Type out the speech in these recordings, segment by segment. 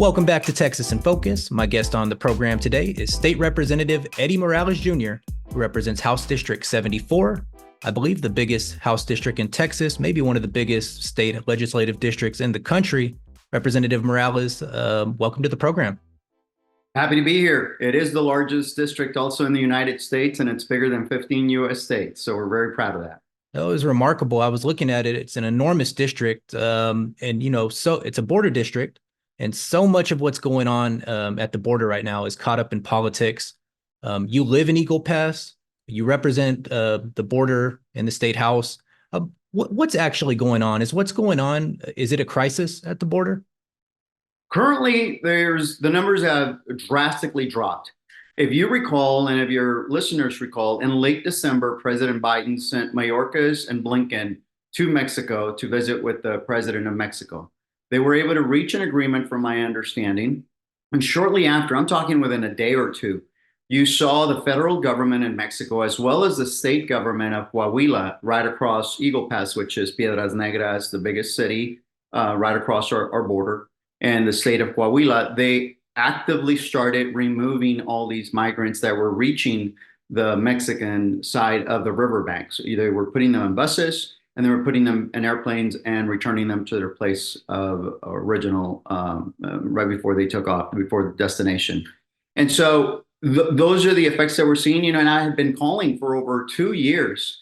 Welcome back to Texas in Focus. My guest on the program today is State Representative Eddie Morales Jr., who represents House District 74, I believe the biggest House district in Texas, maybe one of the biggest state legislative districts in the country. Representative Morales, welcome to the program. Happy to be here. It is the largest district also in the United States, and it's bigger than 15 U.S. states. So we're very proud of that. That was remarkable. I was looking at it. It's an enormous district, and so it's a border district. And so much of what's going on at the border right now is caught up in politics. You live in Eagle Pass. You represent the border in the state house. What's actually going on? What's going on? Is it a crisis at the border? Currently, the numbers have drastically dropped. If you recall, and if your listeners recall, in late December, President Biden sent Mayorkas and Blinken to Mexico to visit with the president of Mexico. They were able to reach an agreement, from my understanding. And shortly after, I'm talking within a day or two, you saw the federal government in Mexico, as well as the state government of Coahuila, right across Eagle Pass, which is Piedras Negras, the biggest city right across our border, and the state of Coahuila. They actively started removing all these migrants that were reaching the Mexican side of the riverbank. So they were putting them in buses, and they were putting them in airplanes and returning them to their place of original right before they took off, before the destination. And so those are the effects that we're seeing. And I have been calling for over 2 years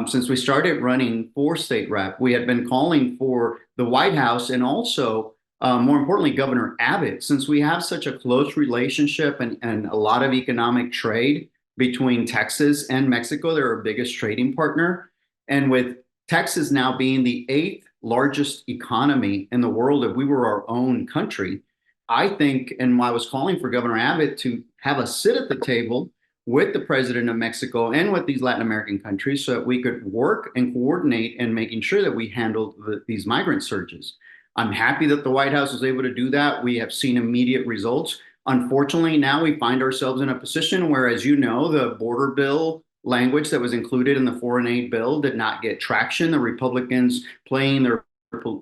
since we started running for state rep. We had been calling for the White House, and also, more importantly, Governor Abbott, since we have such a close relationship and a lot of economic trade between Texas and Mexico. They're our biggest trading partner. And with Texas now being the 8th largest economy in the world, if we were our own country, I think, and I was calling for Governor Abbott to have us sit at the table with the president of Mexico and with these Latin American countries so that we could work and coordinate in making sure that we handled these migrant surges. I'm happy that the White House was able to do that. We have seen immediate results. Unfortunately, now we find ourselves in a position where, as you know, the border bill language that was included in the foreign aid bill did not get traction. The Republicans, playing their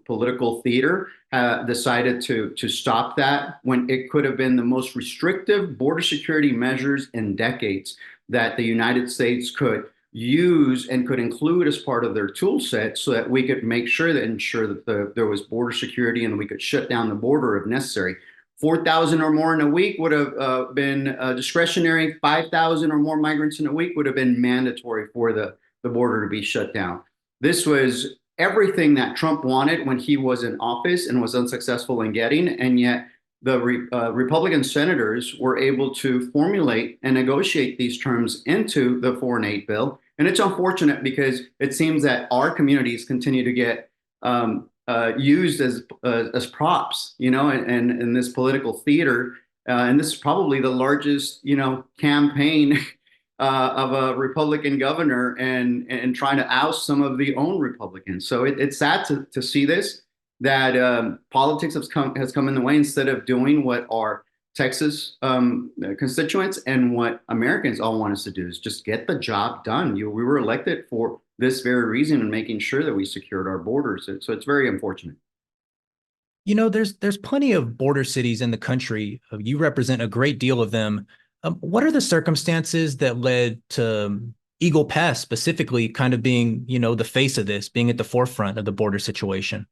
political theater, decided to stop that when it could have been the most restrictive border security measures in decades that the United States could use and could include as part of their tool set, so that we could ensure that there was border security and we could shut down the border if necessary. 4,000 or more in a week would have been discretionary. 5,000 or more migrants in a week would have been mandatory for the border to be shut down. This was everything that Trump wanted when he was in office and was unsuccessful in getting. And yet the Republican senators were able to formulate and negotiate these terms into the foreign aid bill. And it's unfortunate because it seems that our communities continue to get used as props, and in this political theater. And this is probably the largest, campaign of a Republican governor and trying to oust some of the own Republicans. So it's sad to see this, that politics has come in the way instead of doing what our Texas constituents and what Americans all want us to do, is just get the job done. We were elected for this very reason, and making sure that we secured our borders. So it's very unfortunate. There's plenty of border cities in the country. You represent a great deal of them. What are the circumstances that led to Eagle Pass specifically kind of being, the face of this, being at the forefront of the border situation?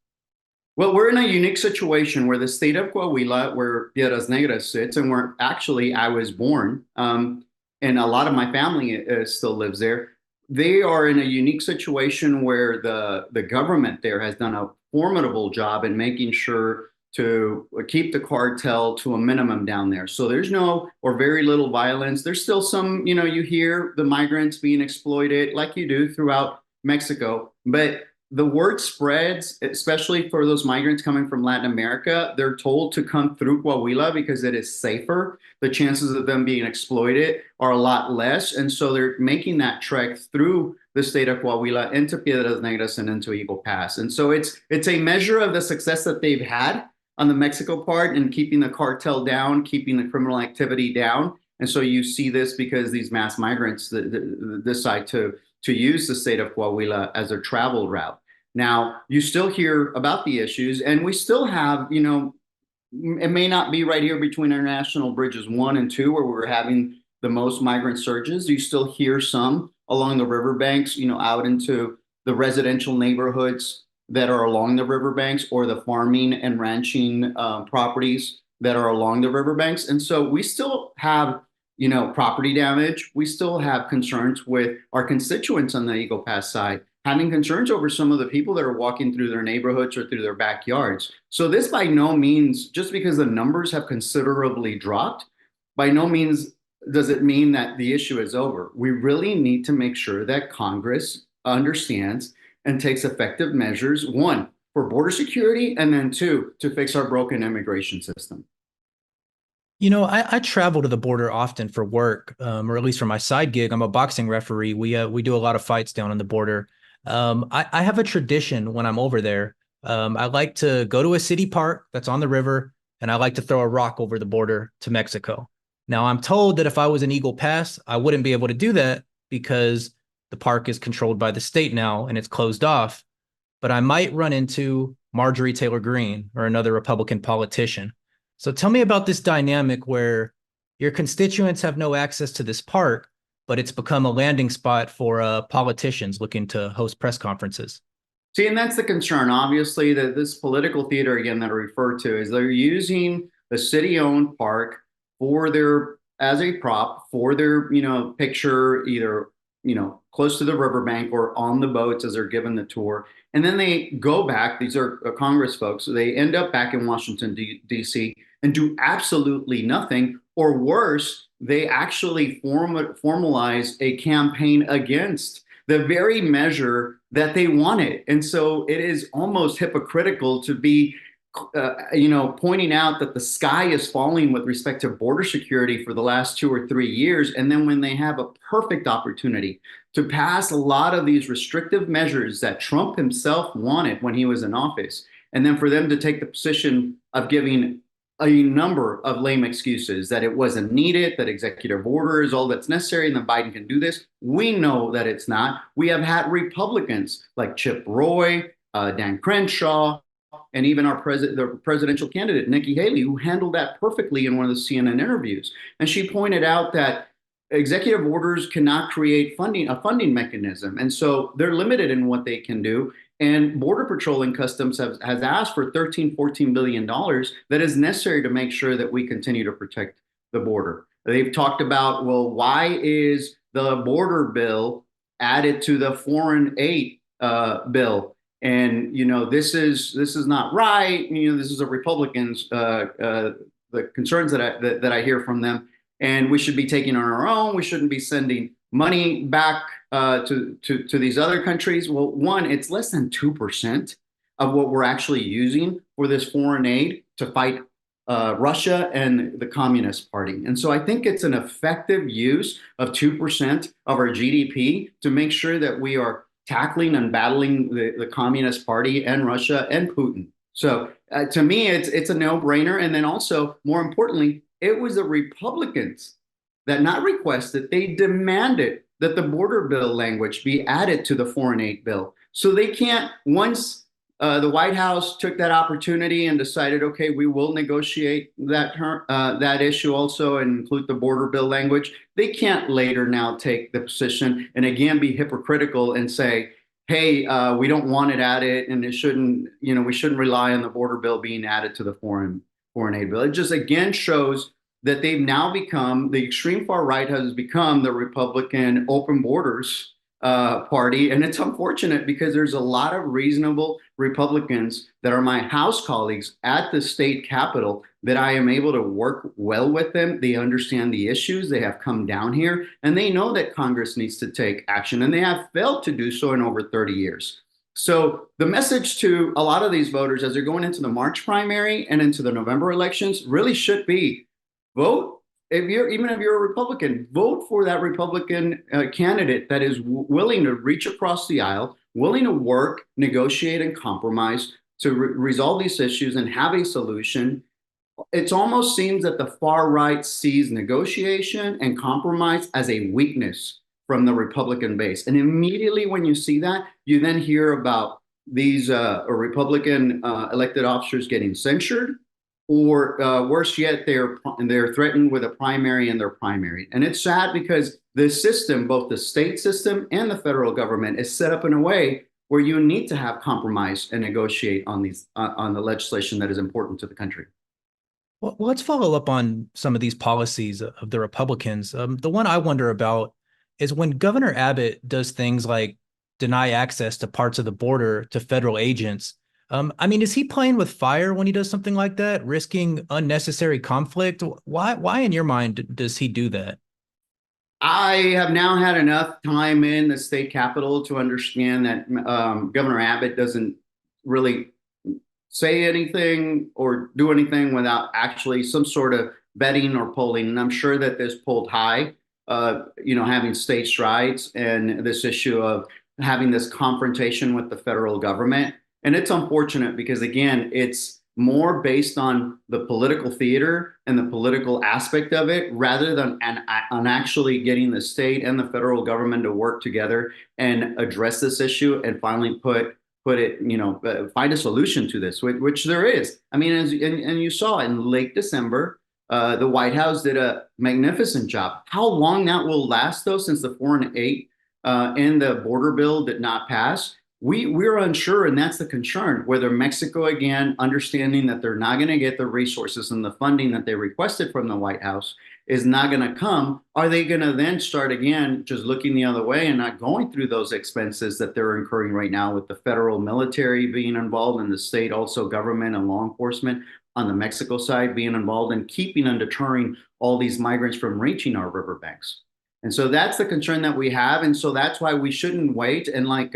Well, we're in a unique situation where the state of Coahuila, where Piedras Negras sits, and where actually I was born, and a lot of my family still lives there. They are in a unique situation where the government there has done a formidable job in making sure to keep the cartel to a minimum down there. So there's no or very little violence. There's still some, you hear the migrants being exploited like you do throughout Mexico, but the word spreads, especially for those migrants coming from Latin America. They're told to come through Coahuila because it is safer. The chances of them being exploited are a lot less. And so they're making that trek through the state of Coahuila into Piedras Negras and into Eagle Pass. And so it's a measure of the success that they've had on the Mexico part in keeping the cartel down, keeping the criminal activity down. And so you see this because these mass migrants decide to use the state of Coahuila as a travel route. Now, you still hear about the issues, and we still have, it may not be right here between International Bridges 1 and 2, where we're having the most migrant surges. You still hear some along the riverbanks, out into the residential neighborhoods that are along the riverbanks, or the farming and ranching properties that are along the riverbanks. And so we still have, property damage. We still have concerns with our constituents on the Eagle Pass side, having concerns over some of the people that are walking through their neighborhoods or through their backyards. So this by no means, just because the numbers have considerably dropped, by no means does it mean that the issue is over. We really need to make sure that Congress understands and takes effective measures, one, for border security, and then two, to fix our broken immigration system. I travel to the border often for work, or at least for my side gig. I'm a boxing referee. We do a lot of fights down on the border. I have a tradition when I'm over there. I like to go to a city park that's on the river, and I like to throw a rock over the border to Mexico. Now, I'm told that if I was in Eagle Pass, I wouldn't be able to do that because the park is controlled by the state now and it's closed off. But I might run into Marjorie Taylor Greene or another Republican politician. So tell me about this dynamic where your constituents have no access to this park, but it's become a landing spot for politicians looking to host press conferences. See, and that's the concern. Obviously, that this political theater again that I refer to is they're using the city-owned park for their as a prop for their picture, either close to the riverbank or on the boats as they're given the tour. And then they go back. These are Congress folks. So they end up back in Washington D.C. and do absolutely nothing, or worse, they actually formalize a campaign against the very measure that they wanted. And so it is almost hypocritical to be, pointing out that the sky is falling with respect to border security for the last 2 or 3 years. And then when they have a perfect opportunity to pass a lot of these restrictive measures that Trump himself wanted when he was in office, and then for them to take the position of giving a number of lame excuses that it wasn't needed, that executive order is all that's necessary, and then Biden can do this. We know that it's not. We have had Republicans like Chip Roy, Dan Crenshaw, and even the presidential candidate, Nikki Haley, who handled that perfectly in one of the CNN interviews. And she pointed out that executive orders cannot create a funding mechanism. And so they're limited in what they can do. And Border Patrol and Customs has asked for $13-14 billion that is necessary to make sure that we continue to protect the border. They've talked about, well, why is the border bill added to the foreign aid bill? And this is not right. This is a Republicans the concerns that I hear from them, and we should be taking on our own. We shouldn't be sending money back to these other countries. Well, one, it's less than 2% of what we're actually using for this foreign aid to fight Russia and the Communist Party. And so I think it's an effective use of 2% of our GDP to make sure that we are tackling and battling the Communist Party and Russia and Putin. So to me, it's a no-brainer. And then also, more importantly, it was the Republicans that not requested, they demanded that the border bill language be added to the foreign aid bill. So they can't, once the White House took that opportunity and decided, okay, we will negotiate that issue also and include the border bill language, they can't later now take the position and again be hypocritical and say, hey, we don't want it added, and it shouldn't, we shouldn't rely on the border bill being added to the foreign aid bill. It just again shows that they've now become, the extreme far right has become the Republican open borders party. And it's unfortunate because there's a lot of reasonable Republicans that are my House colleagues at the state capitol that I am able to work well with them. They understand the issues. They have come down here and they know that Congress needs to take action, and they have failed to do so in over 30 years. So the message to a lot of these voters as they're going into the March primary and into the November elections really should be vote. Even if you're a Republican, vote for that Republican candidate that is willing to reach across the aisle, willing to work, negotiate, and compromise to resolve these issues and have a solution. It almost seems that the far right sees negotiation and compromise as a weakness from the Republican base. And immediately when you see that, you then hear about these Republican elected officers getting censured, or worse yet, they're threatened with a primary and they're primary. And it's sad because the system, both the state system and the federal government, is set up in a way where you need to have compromise and negotiate on these on the legislation that is important to the country. Well, let's follow up on some of these policies of the Republicans. The one I wonder about is when Governor Abbott does things like deny access to parts of the border to federal agents. I mean, is he playing with fire when he does something like that, risking unnecessary conflict? Why in your mind does he do that? I have now had enough time in the state capitol to understand that Governor Abbott doesn't really say anything or do anything without actually some sort of betting or polling. And I'm sure that this pulled high, having states' rights and this issue of having this confrontation with the federal government. And it's unfortunate because, again, it's more based on the political theater and the political aspect of it rather than on actually getting the state and the federal government to work together and address this issue and finally put it, find a solution to this, which there is. I mean, and you saw in late December, the White House did a magnificent job. How long that will last, though, since the 4 and 8 and the border bill did not pass, we're unsure, and that's the concern. Whether Mexico, again, understanding that they're not going to get the resources and the funding that they requested from the White House is not going to come, are they going to then start again just looking the other way and not going through those expenses that they're incurring right now with the federal military being involved and the state also government and law enforcement on the Mexico side being involved in keeping and deterring all these migrants from reaching our riverbanks? And so that's the concern that we have. And so that's why we shouldn't wait. And like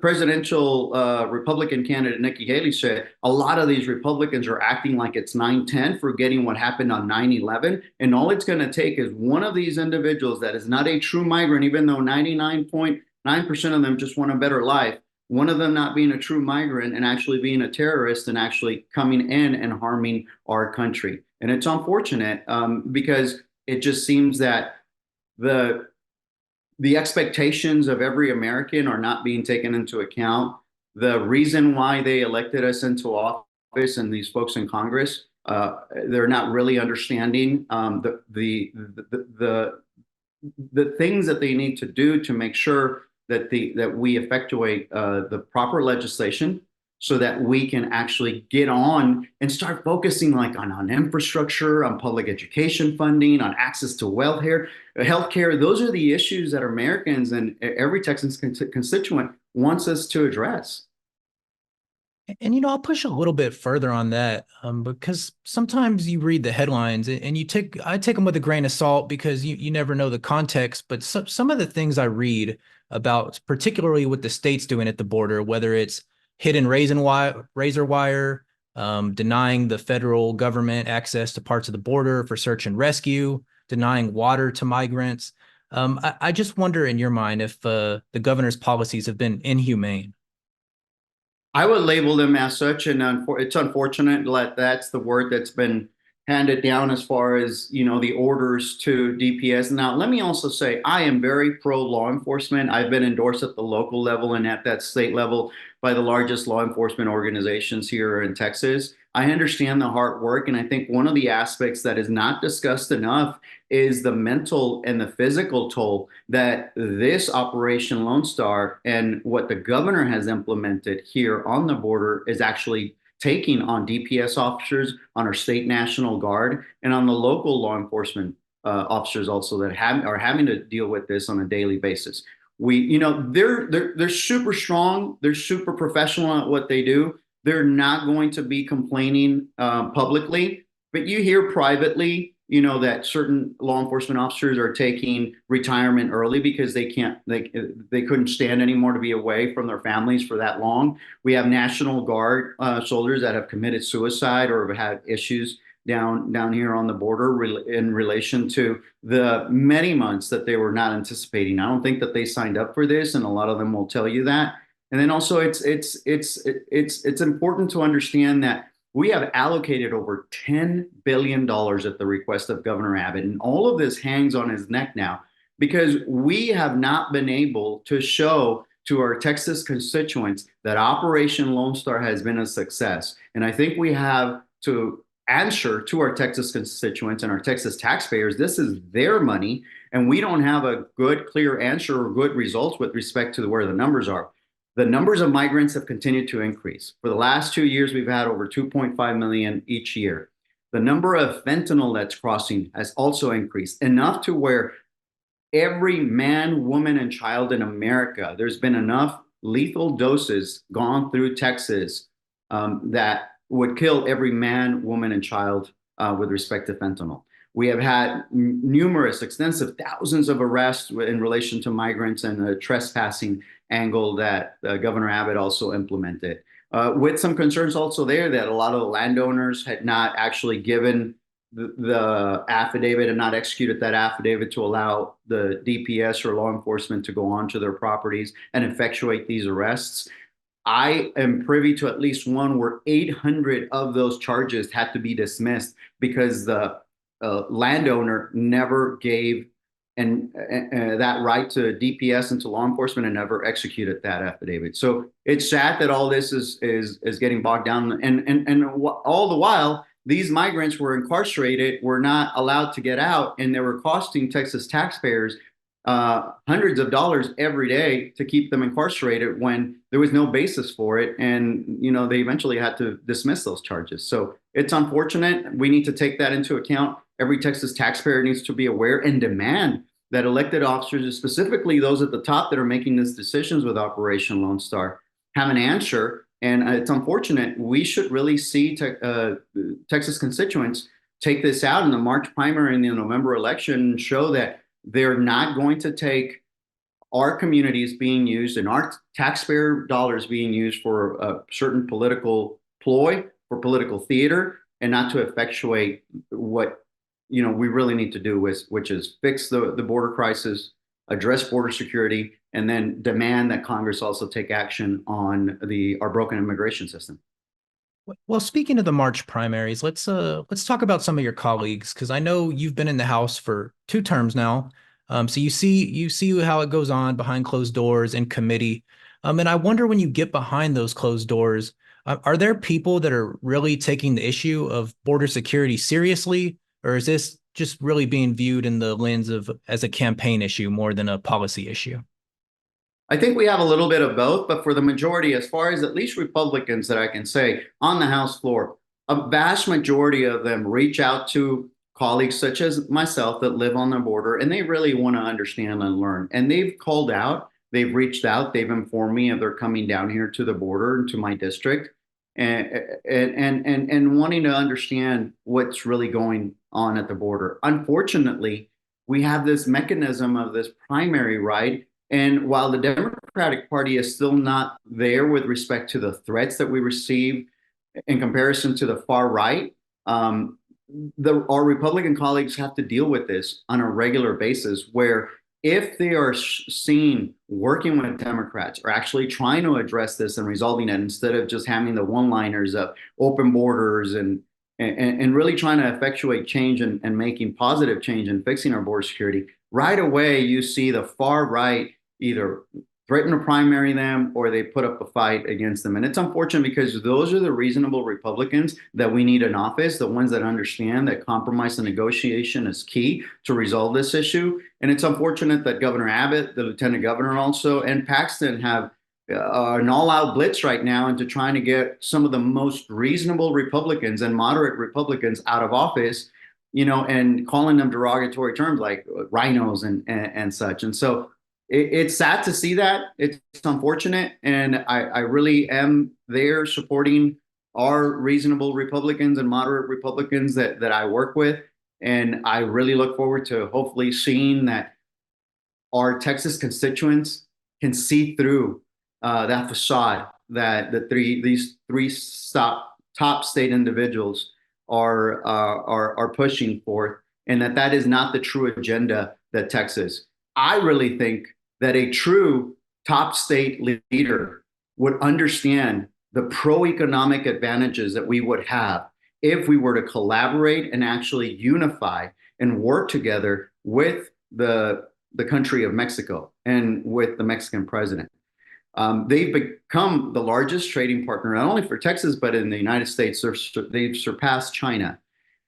presidential Republican candidate Nikki Haley said, a lot of these Republicans are acting like it's 9/10, forgetting what happened on 9/11. And all it's going to take is one of these individuals that is not a true migrant, even though 99.9% of them just want a better life, one of them not being a true migrant and actually being a terrorist and actually coming in and harming our country. And it's unfortunate because it just seems that the the expectations of every American are not being taken into account. The reason why they elected us into office and these folks in Congress, they're not really understanding the things that they need to do to make sure that we effectuate the proper legislation so that we can actually get on and start focusing like on infrastructure, on public education funding, on access to welfare, healthcare. Those are the issues that Americans and every Texan constituent wants us to address. And I'll push a little bit further on that because sometimes you read the headlines and I take them with a grain of salt because you never know the context. But some of the things I read about, particularly what the states doing at the border, whether it's hidden razor wire, denying the federal government access to parts of the border for search and rescue, denying water to migrants. I just wonder in your mind if the governor's policies have been inhumane. I would label them as such, and it's unfortunate that that's the word that's been handed down as far as the orders to DPS. Now, let me also say I am very pro law enforcement. I've been endorsed at the local level and at that state level by the largest law enforcement organizations here in Texas. I understand the hard work, and I think one of the aspects that is not discussed enough is the mental and the physical toll that this Operation Lone Star and what the governor has implemented here on the border is actually taking on DPS officers, on our state National Guard, and on the local law enforcement officers also that are having to deal with this on a daily basis. They're super strong, they're super professional at what they do. They're not going to be complaining publicly, but you hear privately, that certain law enforcement officers are taking retirement early because they couldn't stand anymore to be away from their families for that long. We have National Guard soldiers that have committed suicide or have had issues down here on the border in relation to the many months that they were not anticipating. I don't think that they signed up for this, and a lot of them will tell you that. And then also, it's important to understand that we have allocated over $10 billion at the request of Governor Abbott, and all of this hangs on his neck now because we have not been able to show to our Texas constituents that Operation Lone Star has been a success. And I think we have to answer to our Texas constituents and our Texas taxpayers. This is their money, and we don't have a good, clear answer or good results with respect to where the numbers are. The numbers of migrants have continued to increase. For the last 2 years, we've had over 2.5 million each year. The number of fentanyl that's crossing has also increased enough to where every man, woman, and child in America, there's been enough lethal doses gone through Texas that would kill every man, woman, and child with respect to fentanyl. We have had numerous, extensive, thousands of arrests in relation to migrants and the trespassing angle that Governor Abbott also implemented. With some concerns also there that a lot of the landowners had not actually given the affidavit and not executed that affidavit to allow the DPS or law enforcement to go onto their properties and effectuate these arrests. I am privy to at least one where 800 of those charges had to be dismissed because the landowner never gave that right to DPS and to law enforcement and never executed that affidavit. So it's sad that all this is getting bogged down, and all the while these migrants were incarcerated, were not allowed to get out, and they were costing Texas taxpayers hundreds of dollars every day to keep them incarcerated when there was no basis for it. And, they eventually had to dismiss those charges. So it's unfortunate. We need to take that into account. Every Texas taxpayer needs to be aware and demand that elected officers, specifically those at the top that are making these decisions with Operation Lone Star, have an answer. And it's unfortunate. We should really see Texas constituents take this out in the March primary and the November election, show that they're not going to take our communities being used and our taxpayer dollars being used for a certain political ploy, for political theater, and not to effectuate what we really need to do, which is fix the border crisis, address border security, and then demand that Congress also take action on our broken immigration system. Well, speaking of the March primaries, let's talk about some of your colleagues, because I know you've been in the House for 2 terms now. So you see how it goes on behind closed doors in committee. And I wonder, when you get behind those closed doors, are there people that are really taking the issue of border security seriously, or is this just really being viewed in the lens of as a campaign issue more than a policy issue? I think we have a little bit of both, but for the majority, as far as at least Republicans that I can say on the House floor, a vast majority of them reach out to colleagues such as myself that live on the border, and they really want to understand and learn. And they've called out, they've reached out, they've informed me of their coming down here to the border and to my district, and wanting to understand what's really going on at the border. Unfortunately, we have this mechanism of this primary right. And while the Democratic Party is still not there with respect to the threats that we receive in comparison to the far right, our Republican colleagues have to deal with this on a regular basis, where if they are seen working with Democrats or actually trying to address this and resolving it, instead of just having the one-liners of open borders and really trying to effectuate change and making positive change and fixing our border security, right away you see the far right either threaten to primary them or they put up a fight against them. And it's unfortunate because those are the reasonable Republicans that we need in office, the ones that understand that compromise and negotiation is key to resolve this issue. And it's unfortunate that Governor Abbott, the Lieutenant Governor also, and Paxton have an all-out blitz right now into trying to get some of the most reasonable Republicans and moderate Republicans out of office, and calling them derogatory terms like rhinos and such. And so it's sad to see that. It's unfortunate. And I really am there supporting our reasonable Republicans and moderate Republicans that I work with. And I really look forward to hopefully seeing that our Texas constituents can see through that facade that these three top state individuals are pushing forth, and that is not the true agenda that Texas. I really think that a true top state leader would understand the pro-economic advantages that we would have if we were to collaborate and actually unify and work together with the country of Mexico and with the Mexican president. They've become the largest trading partner, not only for Texas, but in the United States. They've surpassed China.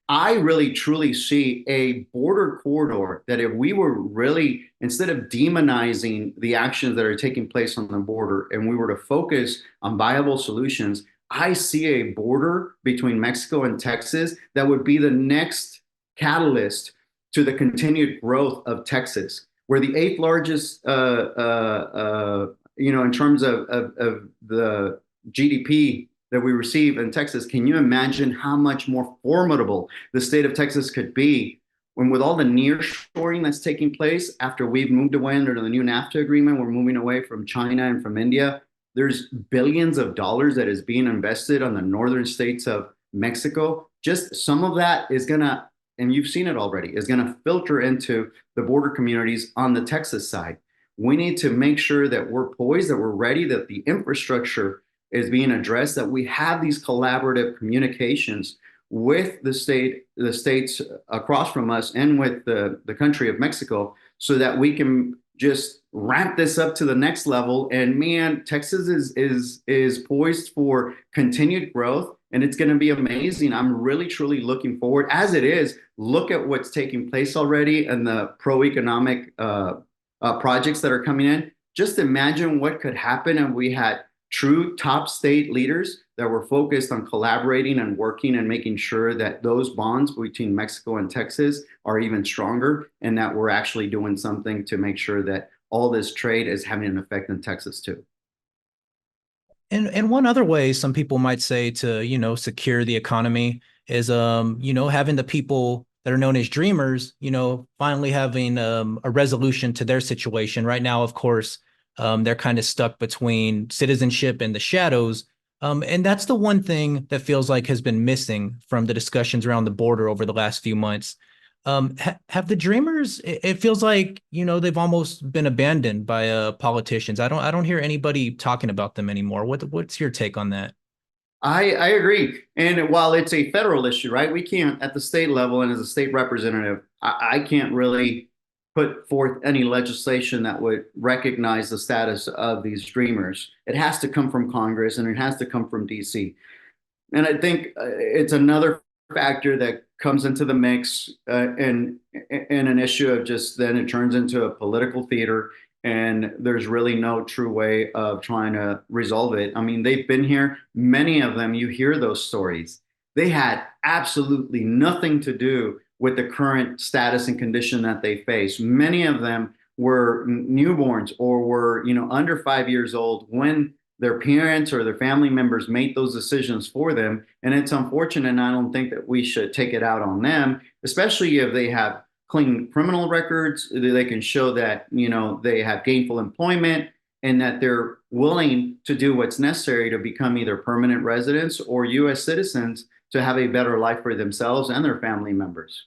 I really truly see a border corridor that if we were really, instead of demonizing the actions that are taking place on the border and we were to focus on viable solutions, I see a border between Mexico and Texas that would be the next catalyst to the continued growth of Texas. We're the eighth largest, in terms of the GDP that we receive in Texas. Can you imagine how much more formidable the state of Texas could be when, with all the nearshoring that's taking place after we've moved away under the new NAFTA agreement, we're moving away from China and from India. There's billions of dollars that is being invested on the northern states of Mexico. Just some of that is going to, and you've seen it already, is going to filter into the border communities on the Texas side. We need to make sure that we're poised, that we're ready, that the infrastructure is being addressed, that we have these collaborative communications with the states across from us and with the country of Mexico so that we can just ramp this up to the next level. And man, Texas is poised for continued growth and it's going to be amazing. I'm really truly looking forward as it is. Look at what's taking place already and the pro-economic projects that are coming in. Just imagine what could happen if we had true top state leaders that were focused on collaborating and working and making sure that those bonds between Mexico and Texas are even stronger and that we're actually doing something to make sure that all this trade is having an effect in Texas too. And one other way some people might say to, secure the economy is, having the people that are known as dreamers, finally having a resolution to their situation. Right now, of course, they're kind of stuck between citizenship and the shadows. And that's the one thing that feels like has been missing from the discussions around the border over the last few months. Have the dreamers, it feels like, they've almost been abandoned by politicians. I don't hear anybody talking about them anymore. What's your take on that? I agree. And while it's a federal issue, right, we can't at the state level and as a state representative, I can't really put forth any legislation that would recognize the status of these dreamers. It has to come from Congress and it has to come from DC. And I think it's another factor that comes into the mix in an issue of just then it turns into a political theater and there's really no true way of trying to resolve it. I mean, they've been here, many of them, you hear those stories. They had absolutely nothing to do with the current status and condition that they face. Many of them were newborns or were, under 5 years old when their parents or their family members made those decisions for them. And it's unfortunate. And I don't think that we should take it out on them, especially if they have clean criminal records. They can show that, they have gainful employment and that they're willing to do what's necessary to become either permanent residents or US citizens to have a better life for themselves and their family members.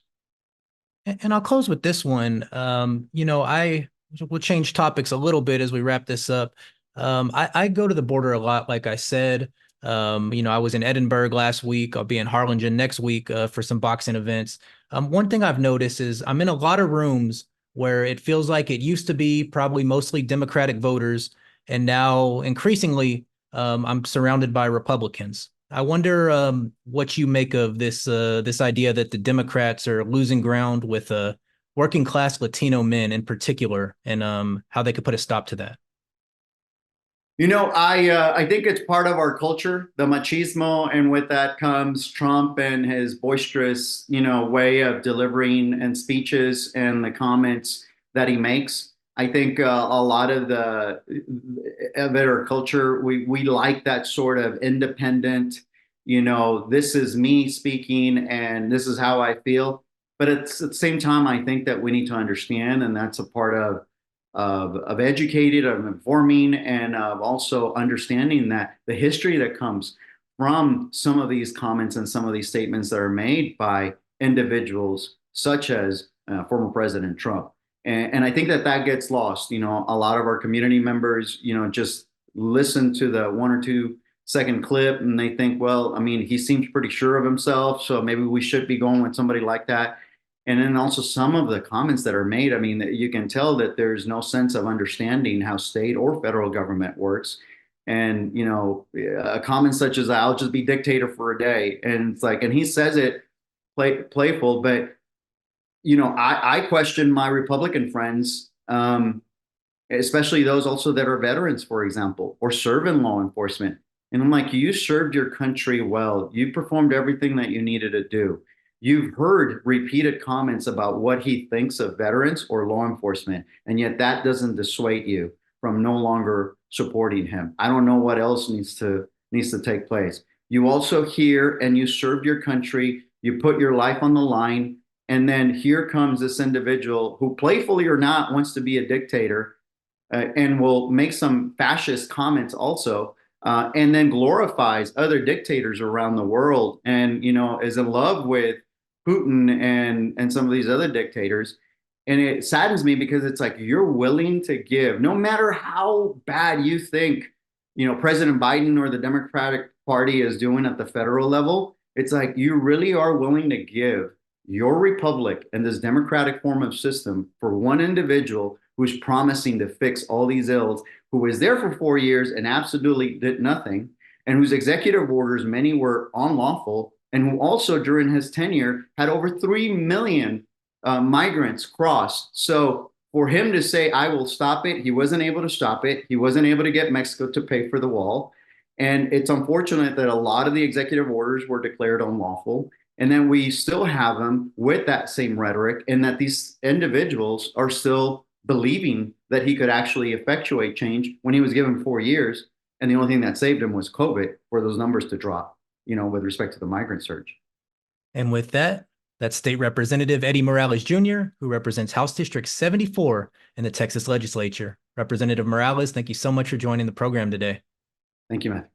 And I'll close with this one. I will change topics a little bit as we wrap this up. I go to the border a lot, like I said. I was in Edinburgh last week. I'll be in Harlingen next week for some boxing events. One thing I've noticed is I'm in a lot of rooms where it feels like it used to be probably mostly Democratic voters, and now increasingly I'm surrounded by Republicans. I wonder what you make of this idea that the Democrats are losing ground with working class Latino men in particular, and how they could put a stop to that. I think it's part of our culture, the machismo, and with that comes Trump and his boisterous, way of delivering and speeches and the comments that he makes. I think a lot of the of our culture, we like that sort of independent, this is me speaking and this is how I feel. But it's at the same time, I think that we need to understand, and that's a part of educated, of informing, and of also understanding that the history that comes from some of these comments and some of these statements that are made by individuals such as former President Trump. And I think that that gets lost. A lot of our community members, just listen to the 1 or 2 second clip and they think, well, I mean, he seems pretty sure of himself, so maybe we should be going with somebody like that. And then also some of the comments that are made, I mean, you can tell that there's no sense of understanding how state or federal government works. And, a comment such as, I'll just be dictator for a day. And it's like, and he says it playful, but, I question my Republican friends, especially those also that are veterans, for example, or serve in law enforcement. And I'm like, you served your country well. You performed everything that you needed to do. You've heard repeated comments about what he thinks of veterans or law enforcement, and yet that doesn't dissuade you from no longer supporting him. I don't know what else needs to take place. You also hear and you served your country, you put your life on the line, and then here comes this individual who, playfully or not, wants to be a dictator, and will make some fascist comments also, and then glorifies other dictators around the world, and is in love with Putin and some of these other dictators. And it saddens me because it's like you're willing to give, no matter how bad you think, President Biden or the Democratic Party is doing at the federal level. It's like you really are willing to give your republic and this democratic form of system for one individual who's promising to fix all these ills, who was there for 4 years and absolutely did nothing, and whose executive orders, many were unlawful, and who also during his tenure had over 3 million migrants crossed. So for him to say, I will stop it, he wasn't able to stop it. He wasn't able to get Mexico to pay for the wall. And it's unfortunate that a lot of the executive orders were declared unlawful. And then we still have them with that same rhetoric, and that these individuals are still believing that he could actually effectuate change when he was given 4 years. And the only thing that saved him was COVID, for those numbers to drop, with respect to the migrant surge. And with that, that's State Representative Eddie Morales Jr., who represents House District 74 in the Texas legislature. Representative Morales, thank you so much for joining the program today. Thank you, Matt.